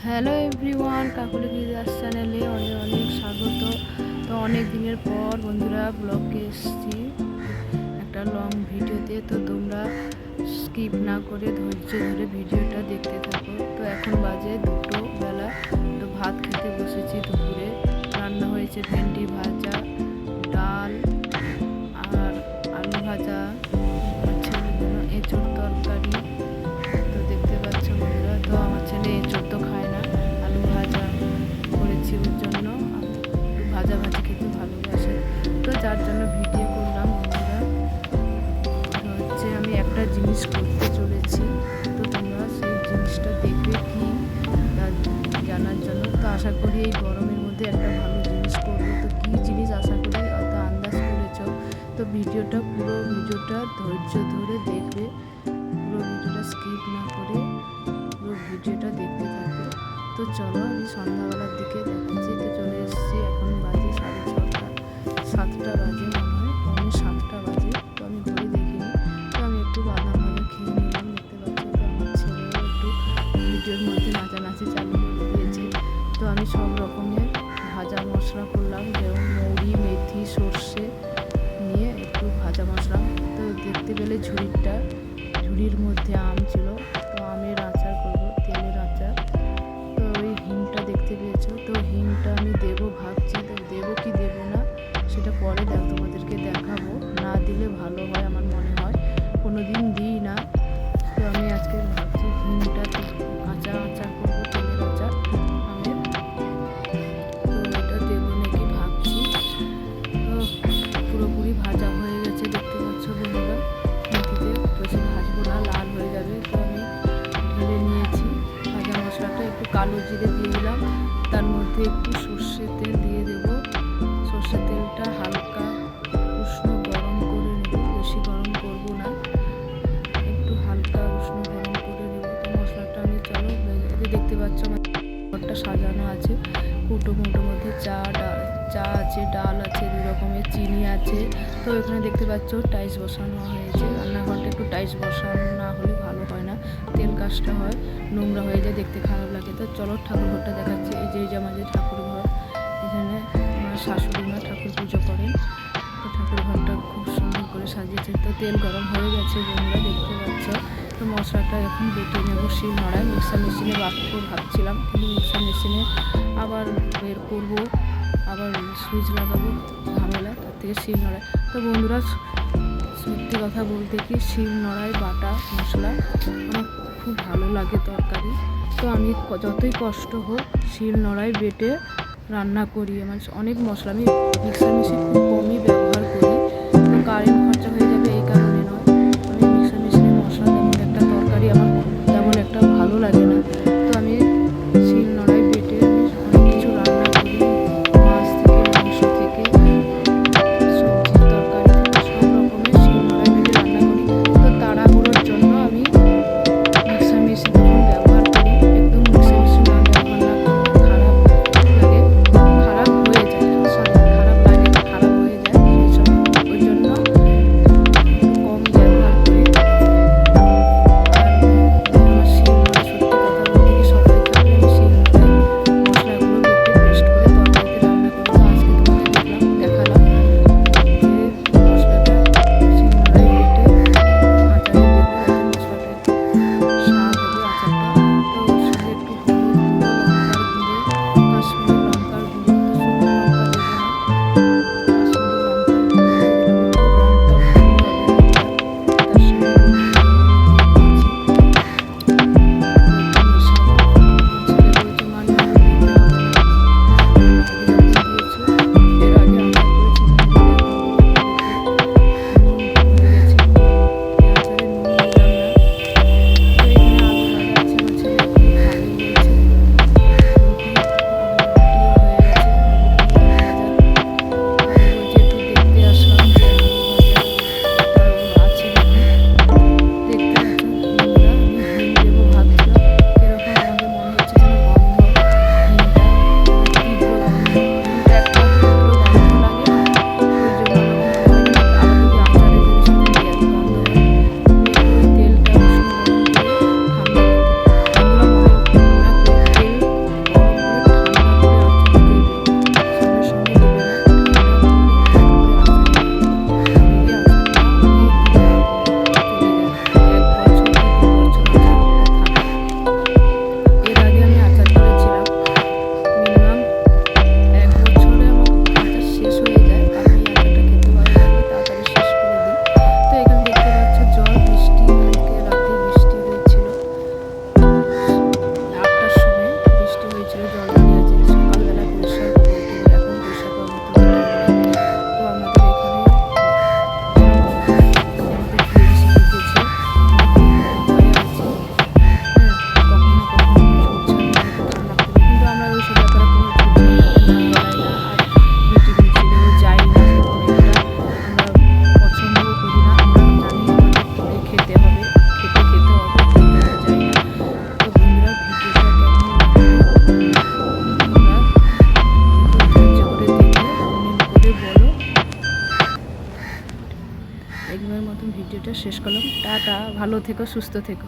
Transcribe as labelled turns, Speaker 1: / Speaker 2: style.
Speaker 1: Hello everyone, Kakuli geyser চ্যানেলে অনেক অনেক স্বাগত। তো অনেক দিনের পর বন্ধুরা ব্লগে এসেছি একটা লং ভিডিওতে। তো তোমরা স্কিপ না করে ধৈর্য ধরে ভিডিওটা দেখতে থাকো। তো এখন বাজে 2টো বেলা। তো ভাত খেতে বসেছি। দুপুরে রান্না হয়েছে ভেন্ডি ভাজা, ডাল আর আলু ভাজা, ছেলের জন্য এঁচোড় তরকারি। তো দেখতে পাচ্ছ বন্ধুরা, তো আমার ছেলে এঁচোড় তো খায় না, আলু ভাজা করেছি ওর জন্য। একটু ভাজা ভাজি খেতে ভালোবাসে, তো যার জন্য ভিডিও করলাম বন্ধুরা। হচ্ছে আমি একটা জিনিস করতে চলেছি, তো তোমরা সেই জিনিসটা দেখবে কি তা জানার জন্য। তো আশা করি এই গরমের মধ্যে একটা ভালো জিনিস করবো। তো কী জিনিস আশা করি অত আন্দাজ করেছ। তো ভিডিওটা পুরো ভিডিওটা ধৈর্য ধরে দেখবে, পুরো ভিডিওটা স্কিপ না করে পুরো ভিডিওটা দেখতে থাকবে। তো চলো আমি সন্ধ্যাবেলার দিকে দেখাচ্ছি। তো চলে এসেছি, এখন বাজে 6:30, 7টা বাজে মনে হয়, 7:45 বাজে। তো আমি ঘরে দেখিনি। তো আমি একটু বাদাম ভাজা খেয়ে নিলাম। দেখতে পাচ্ছি তো আমার ছেলেও একটু ভিডিওর মধ্যে নাচানাচি চালু করে দিয়েছে। তো আমি সব রকমের ভাজা মশলা করলাম, যেমন মৌরি, মেথি, সর্ষে নিয়ে একটু ভাজা মশলা। তো দেখতে পেলে ঝুড়ির মধ্যে আম ছিল, তো আমের আচার করবো, তেলের আচার। তো ওই হিংটা দেখতে পেয়েছো, তো হিংটা আমি দেবো ভাবছি। তো দেবো কি দেবো না সেটা পরে তোমাদেরকে দেখাবো। না দিলে ভালো হয় আমার মনে হয়, কোনো দিন দিই না। তো আমি আজকে ভাবছি হিংটা কাঁচা আচার করবো, তেলের আচার আমের। তো এটা দেবো নাকি ভাবছি। তো পুরোপুরি ভাজা হয়ে গেছে দেখতে পাচ্ছ বন্ধুরা। মেথিতে বেশি ভাজবো না, লাল হয়ে যাবে। তো আমি ঢেলে নিয়েছি ভাজা মশলাটা। একটু কালো জিরে দিয়ে দিলাম, তার মধ্যে একটু সর্ষের তেল দিয়ে দেবো। সর্ষের তেলটা হালকা উষ্ণ গরম করে নেব, বেশি গরম করব না, একটু হালকা উষ্ণ গরম করে নেব। তো মশলাটা আমি চলো দেখতে পাচ্ছ আমার ঘরটা সাজানো আছে। কুটোর মধ্যে চা আছে, ডাল আছে, 2 রকমের চিনি আছে। তো এখানে দেখতে পাচ্ছ টাইলস বসানো হয়েছে। রান্নাঘরটা একটু টাইলস বসানো না হলে ভালো হয় না, তেল কাজটা হয়, নোংরা হয়ে যায়, দেখতে খারাপ লাগে। তো চলো ঠাকুর ঘরটা দেখাচ্ছি। এই যে আমাদের ঠাকুর ঘর, এখানে আমার শাশুড়ি মা ঠাকুর পুজো করেন। তো ঠাকুর ঘরটা খুব সুন্দর করে সাজিয়েছে। তো তেল গরম হয়ে গেছে বন্ধুরা, দেখতে পাচ্ছ। তো মশলাটা এখন বেটে নেবো শিল নোড়ায়। মিক্সার মেশিনে বাটবো ভাবছিলাম, কিন্তু মিক্সার মেশিনে আবার বের করবো, আবার সুইচ লাগাবো, ঝামেলা, তার থেকে শিল নোড়ায়। তো বন্ধুরা সত্যি কথা বলতে কি, শিল নোড়ায় বাটা মশলা আমার খুব ভালো লাগে তরকারি। তো আমি যতই কষ্ট হোক শিল নোড়ায় বেটে রান্না করি। আমার অনেক মশলা আমি মিক্সার মেশিন খুব কমই ব্যবহার করি। তো কারেন্ট খরচা হয়ে যাবে এই কারণে নয়, আমি মিক্সার মেশিনের মশলা তেমন একটা তরকারি আমার তেমন একটা ভালো লাগে না। তো আমি শিল নোড়ায় বেটে আমি অনেক কিছু রান্না করি, মাছ থেকে, মাংস থেকে, সবজি তরকারি থেকে, সব রকমের শিল নোড়ায় বেটে রান্না করি। তো তাড়াহুড়োর জন্য আমি মিক্সার মেশিন তখন ব্যবহার করি। একদম মিক্সার মেশিন না ব্যবহার না করলে খারাপ লাগে, খারাপ হয়ে যায়, সরি খারাপ লাগে না, খারাপ হয়ে যায় সেই সময়। ওই জন্য একটু কম ব্যবহার করি। আর আমার শিল নোড়া সত্যি কথা একবার মতন ভিডিওটা শেষ করলাম। টাটা, ভালো থেকো, সুস্থ থেকো।